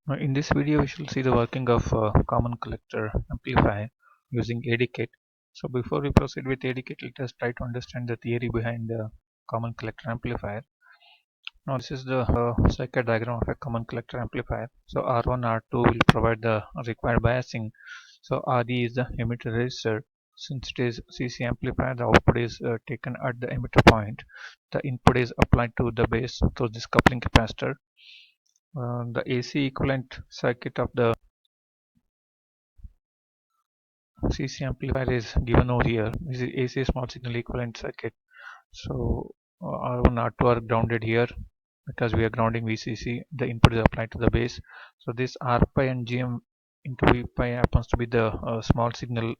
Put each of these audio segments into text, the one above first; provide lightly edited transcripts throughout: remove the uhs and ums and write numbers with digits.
In this video, we shall see the working of common collector amplifier using AD kit. So before we proceed with AD kit, let us try to understand the theory behind the common collector amplifier. Now this is the circuit diagram of a common collector amplifier. So R1, R2 will provide the required biasing. So RE is the emitter resistor. Since it is CC amplifier, the output is taken at the emitter point. The input is applied to the base through this coupling capacitor. The AC equivalent circuit of the CC amplifier is given over here. This is AC small signal equivalent circuit. So R1 R2 are grounded here because we are grounding VCC. The input is applied to the base. So this R pi and GM into V pi happens to be the small signal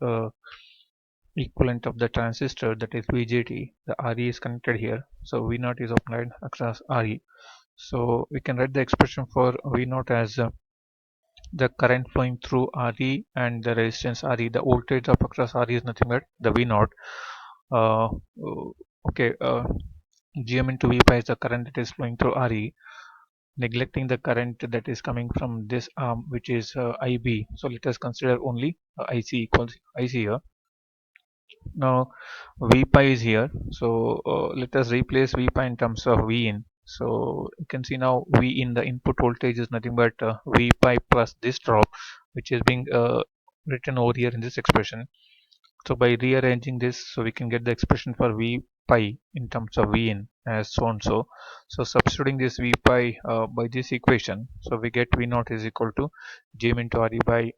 equivalent of the transistor, that is VGT. The RE is connected here. So V0 is applied across RE. So we can write the expression for V0 as the current flowing through RE and the resistance RE. The voltage drop across RE is nothing but the V0. Uh, okay, GM into V pi is the current that is flowing through RE, neglecting the current that is coming from this arm, which is IB. So let us consider only IC equals IC here. Now V pi is here, so let us replace V pi in terms of V in. So you can see now V in, the input voltage, is nothing but V pi plus this drop, which is being written over here in this expression. So by rearranging this, so we can get the expression for V pi in terms of V in as so and so. So substituting this V pi by this equation, so we get V naught is equal to Gm into Re by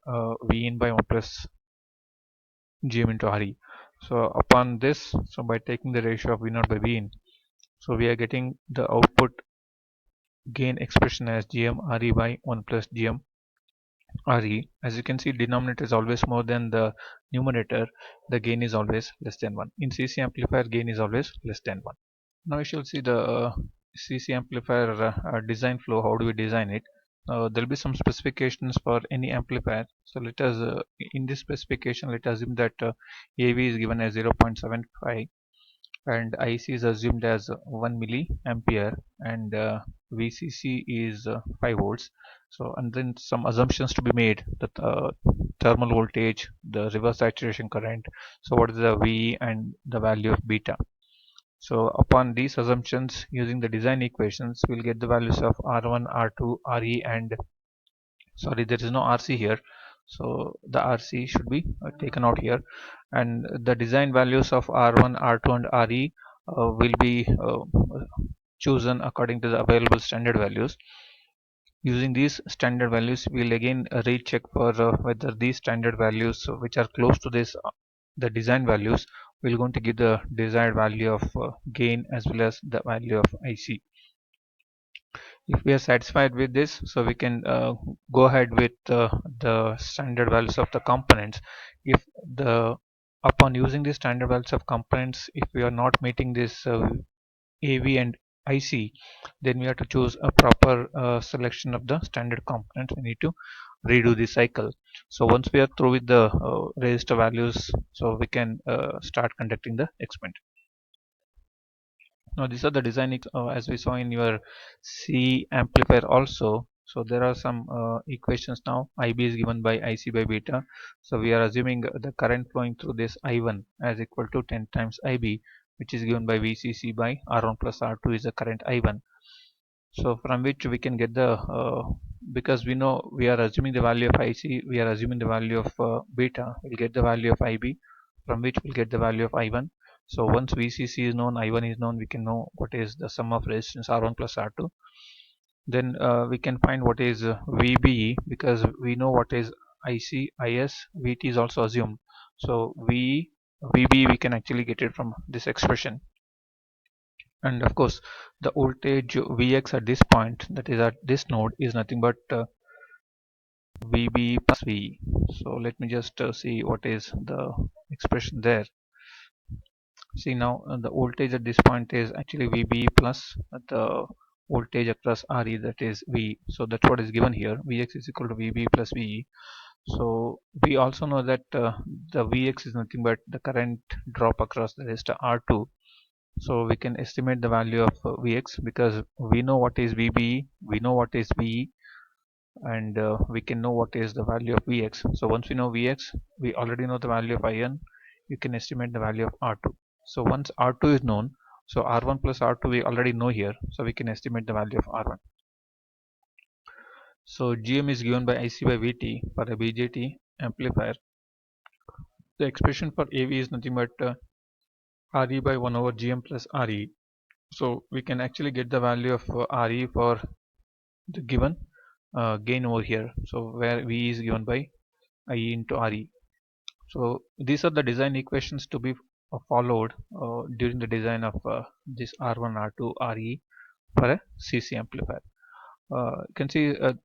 V in by 1 plus Gm into Re. So upon this, so by taking the ratio of V naught by V in, so we are getting the output gain expression as Gm Re by 1 plus Gm Re. As you can see, denominator is always more than the numerator. The gain is always less than 1. In CC amplifier, gain is always less than 1. Now we shall see the CC amplifier design flow. How do we design it? There will be some specifications for any amplifier. So let us, in this specification, let us assume that AV is given as 0.75 and IC is assumed as 1 milliampere and VCC is 5 volts. So and then some assumptions to be made, that thermal voltage, the reverse saturation current, so what is the V and the value of beta. So upon these assumptions, using the design equations, we'll get the values of R1, R2, Re, and sorry, there is no RC here, so the RC should be taken out here, and the design values of R1, R2, and Re will be chosen according to the available standard values. Using these standard values, we'll again recheck for whether these standard values which are close to this the design values will going to give the desired value of gain as well as the value of IC. If we are satisfied with this, so we can go ahead with the standard values of the components. If the upon using the standard values of components, if we are not meeting this AV and IC, then we have to choose a proper selection of the standard components. We need to redo the cycle. So once we are through with the resistor values, so we can start conducting the experiment. Now these are the design as we saw in your C amplifier also. So there are some equations now. IB is given by IC by beta. So we are assuming the current flowing through this I1 as equal to 10 times IB, which is given by VCC by R1 plus R2 is the current I1. So from which we can get the because we know we are assuming the value of IC, we are assuming the value of beta, we'll get the value of IB, from which we'll get the value of I1. So once VCC is known, I1 is known, we can know what is the sum of resistance R1 plus R2. Then we can find what is VBE, because we know what is IC, IS, VT is also assumed. So VBE we can actually get it from this expression. And of course the voltage Vx at this point, that is at this node, is nothing but VB plus VE. So let me just see what is the expression there. See now the voltage at this point is actually VB plus the voltage across RE, that is V. So that's what is given here. Vx is equal to VB plus VE. So we also know that the Vx is nothing but the current drop across the resistor R2. So we can estimate the value of Vx because we know what is VB, we know what is VE. and we can know what is the value of Vx. So once we know Vx, we already know the value of In. You can estimate the value of R2. So once R2 is known, so R1 plus R2 we already know here, so we can estimate the value of R1. So Gm is given by IC by Vt for a BJT amplifier. The expression for AV is nothing but Re by 1 over Gm plus Re. So we can actually get the value of Re for the given gain over here. So where V is given by I into Re. So these are the design equations to be followed during the design of this R1, R2, Re for a CC amplifier. You can see a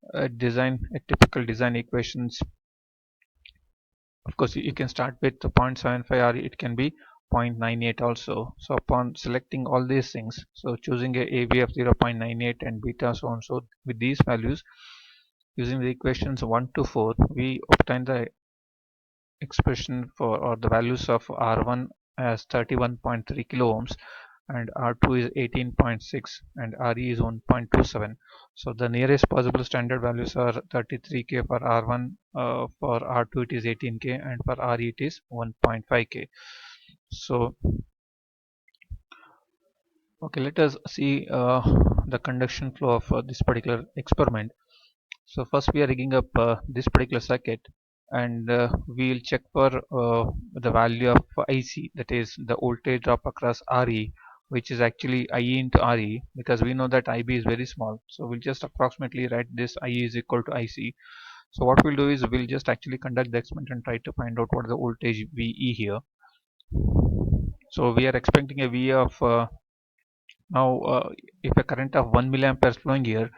typical design equations. Of course, you can start with 0.75 or it can be 0.98 also. So upon selecting all these things, so choosing a AB of 0.98 and beta so on, so with these values, using the equations 1 to 4, we obtain the expression for or the values of R1 as 31.3 kilo ohms and R2 is 18.6 and Re is 1.27. So the nearest possible standard values are 33K for R1, for R2 it is 18K, and for Re it is 1.5K. So okay, let us see the conduction flow of this particular experiment. So first we are rigging up this particular circuit, and we will check for the value of IC, that is the voltage drop across Re, which is actually IE into Re, because we know that IB is very small. So we'll just approximately write this IE is equal to IC. So what we'll do is we'll just actually conduct the experiment and try to find out what is the voltage VE here. So we are expecting a V of now, if a current of 1 milliampere is flowing here,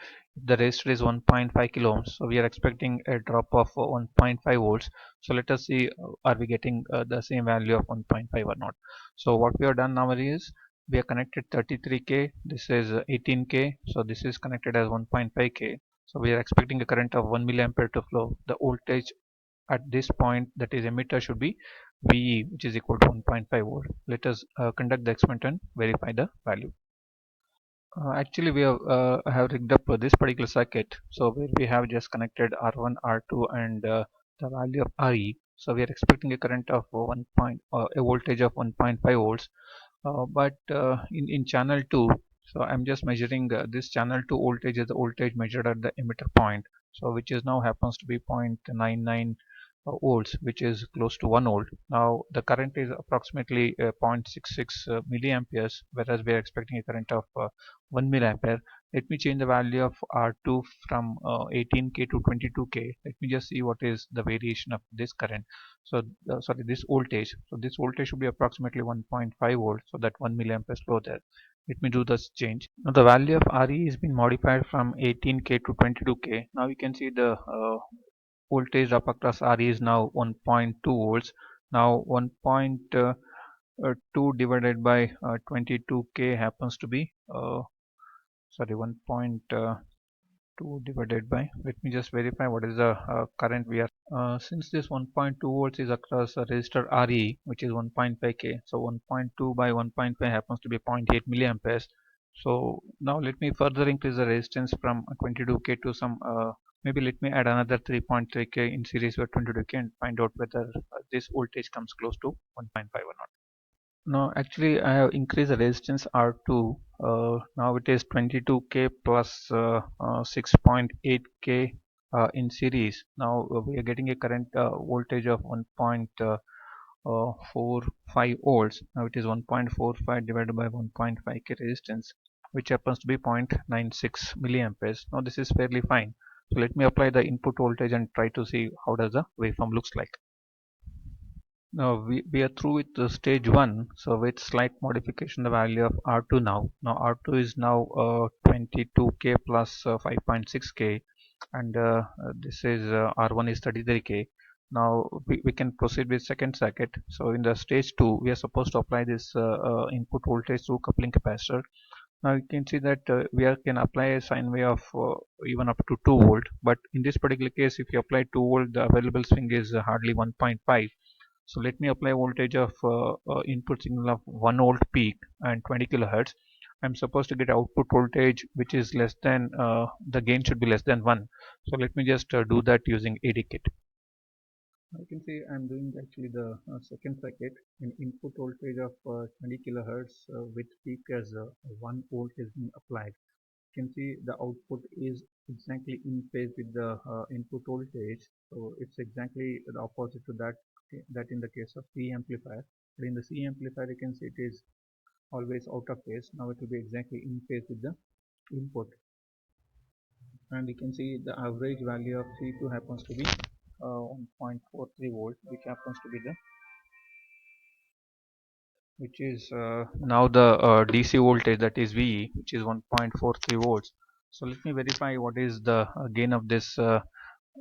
the resistor is 1.5 kilo ohms. So we are expecting a drop of 1.5 volts. So let us see, are we getting the same value of 1.5 or not. So what we have done now is we are connected 33K. This is 18K. So this is connected as 1.5K. So we are expecting a current of 1 milliampere to flow. The voltage at this point, that is emitter, should be VE, which is equal to 1.5 volt. Let us conduct the experiment and verify the value. Actually, we have rigged up this particular circuit. So where we have just connected R1, R2, and the value of Re. So we are expecting a current of a voltage of 1.5 volts. But in channel 2, so I'm just measuring this channel 2 voltage is the voltage measured at the emitter point. So which is now happens to be 0.99 volts, which is close to 1 volt. Now the current is approximately 0.66 milliamperes, whereas we are expecting a current of 1 milliampere. Let me change the value of R2 from 18K to 22K. Let me just see what is the variation of this current. So sorry, this voltage. So this voltage should be approximately 1.5 volts, so that 1 milliampere flow there. Let me do this change. Now the value of Re has been modified from 18K to 22K. Now you can see the voltage drop across Re is now 1.2 volts. Now 1.2 divided by 22K happens to be sorry, 1.2 divided by, let me just verify what is the current we are since this 1.2 volts is across a resistor Re, which is 1.5K. So 1.2 by 1.5 happens to be 0.8 milliamperes. So now let me further increase the resistance from 22K to some maybe let me add another 3.3K in series with 22K and find out whether this voltage comes close to 1.5 or not. No, actually I have increased the resistance R2. Now it is 22K plus 6.8K in series. Now we are getting a current voltage of 1.45 volts. Now it is 1.45 divided by 1.5K resistance, which happens to be 0.96 milliamperes. Now this is fairly fine. So let me apply the input voltage and try to see how does the waveform looks like. Now we are through with the stage 1. So with slight modification, the value of R2 now. Now R2 is now 22K plus 5.6K, and this is R1 is 33K. Now we can proceed with second circuit. So in the stage 2, we are supposed to apply this input voltage through coupling capacitor. Now you can see that we can apply a sine wave of even up to 2 volt. But in this particular case, if you apply 2 volt, the available swing is hardly 1.5. So let me apply voltage of input signal of 1 volt peak and 20 kilohertz. I'm supposed to get output voltage which is less than the gain should be less than 1. So let me just do that using AD kit. You can see I'm doing actually the second circuit. An input voltage of 20 kilohertz with peak as 1 volt is being applied. You can see the output is exactly in phase with the input voltage, so it's exactly the opposite to that in the case of C amplifier. But in the C amplifier you can see it is always out of phase. Now it will be exactly in phase with the input, and you can see the average value of C2 happens to be 1.43 volt, which is now the DC voltage, that is VE, which is 1.43 volts. So let me verify what is the gain of this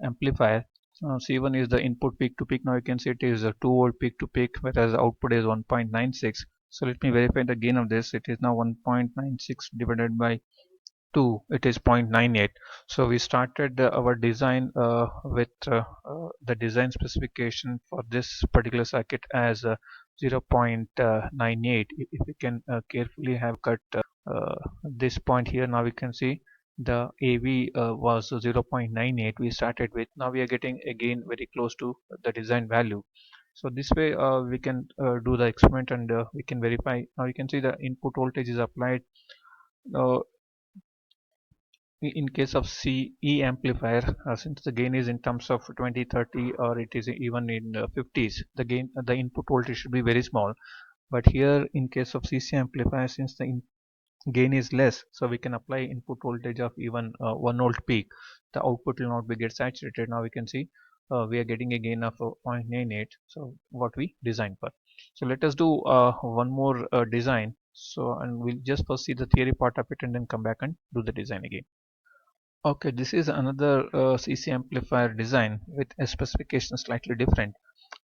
amplifier. C1 is the input peak to peak. Now you can see it is a 2 volt peak to peak, whereas the output is 1.96. So let me verify the gain of this. It is now 1.96 divided by 2, it is 0.98. So we started our design with the design specification for this particular circuit as 0.98. If we can carefully have cut this point here, now we can see the AV was 0.98 we started with. Now we are getting again very close to the design value. So this way we can do the experiment, and we can verify. Now you can see the input voltage is applied. uh, in case of CE amplifier, since the gain is in terms of 20, 30, or it is even in 50s, the gain, the input voltage should be very small. But here in case of CC amplifier, since the gain is less, so we can apply input voltage of even 1 volt peak. The output will not be get saturated. Now we can see we are getting a gain of 0.98, so what we designed for. So let us do one more design. So, and we'll just first see the theory part of it and then come back and do the design again. Okay, this is another CC amplifier design with a specification slightly different.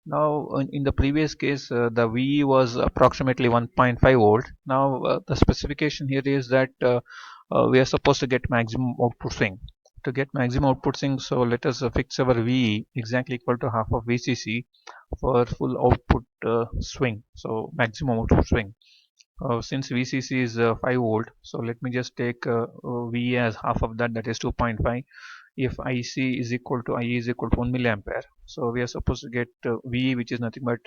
Now, in the previous case, the VE was approximately 1.5 volt. Now, the specification here is that we are supposed to get maximum output swing. To get maximum output swing, so let us fix our VE exactly equal to half of VCC for full output swing. So, maximum output swing. Since VCC is 5 volt, so let me just take V as half of that, that is 2.5. If IC is equal to IE is equal to 1 milliampere, so we are supposed to get VE, which is nothing but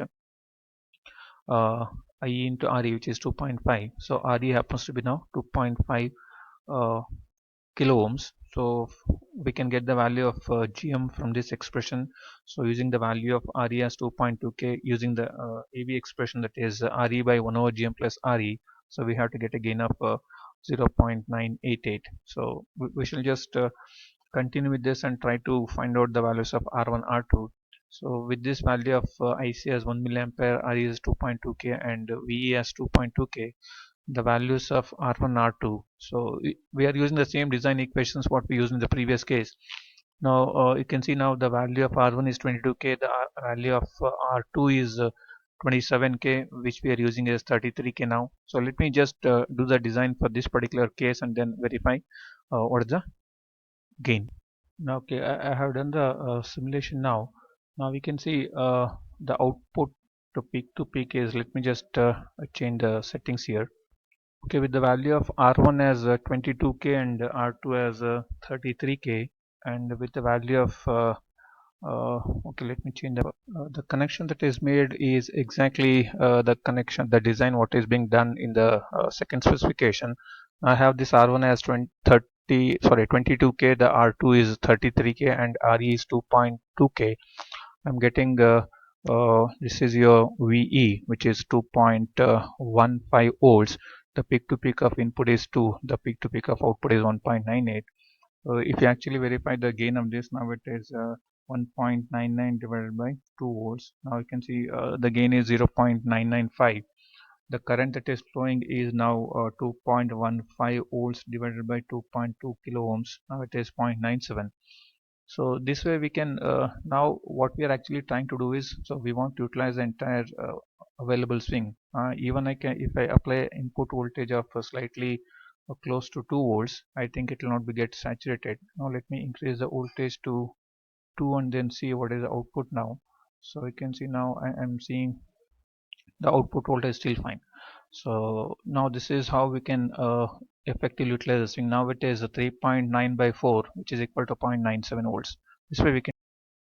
uh, IE into RE, which is 2.5. So RE happens to be now 2.5 uh, kilo ohms. So we can get the value of GM from this expression. So using the value of RE as 2.2k, using the AV expression, that is RE by 1 over GM plus RE, so we have to get a gain of 0.988. So we shall just continue with this and try to find out the values of R1, R2. So with this value of IC as 1 milliampere, RE is 2.2k, and VE as 2.2k, the values of R1, R2. So we are using the same design equations what we used in the previous case. Now you can see now the value of R1 is 22k, the value of R2 is 27k, which we are using as 33k now. So let me just do the design for this particular case and then verify what is the gain. Now, okay, I have done the simulation now. Now we can see the output to peak is, let me just change the settings here. Okay, with the value of R1 as 22k and R2 as 33k, and with the value of okay, let me change the connection that is made is exactly the connection, the design what is being done in the second specification. I have this R1 as 22k, the R2 is 33k, and RE is 2.2k. I'm getting this is your VE, which is 2.15 volts. The peak to peak of input is 2, the peak to peak of output is 1.98. If you actually verify the gain of this, now it is 1.99 divided by 2 volts. Now you can see the gain is 0.995. The current that is flowing is now 2.15 volts divided by 2.2 kilo ohms. Now it is 0.97. So this way we can now what we are actually trying to do is, so we want to utilize the entire available swing. Even I can, if I apply input voltage of slightly close to 2 volts, I think it will not be get saturated. Now let me increase the voltage to 2 and then see what is the output now. So you can see now I am seeing the output voltage is still fine. So now this is how we can effectively utilize the swing. Now it is a 3.9 by 4, which is equal to 0.97 volts. This way we can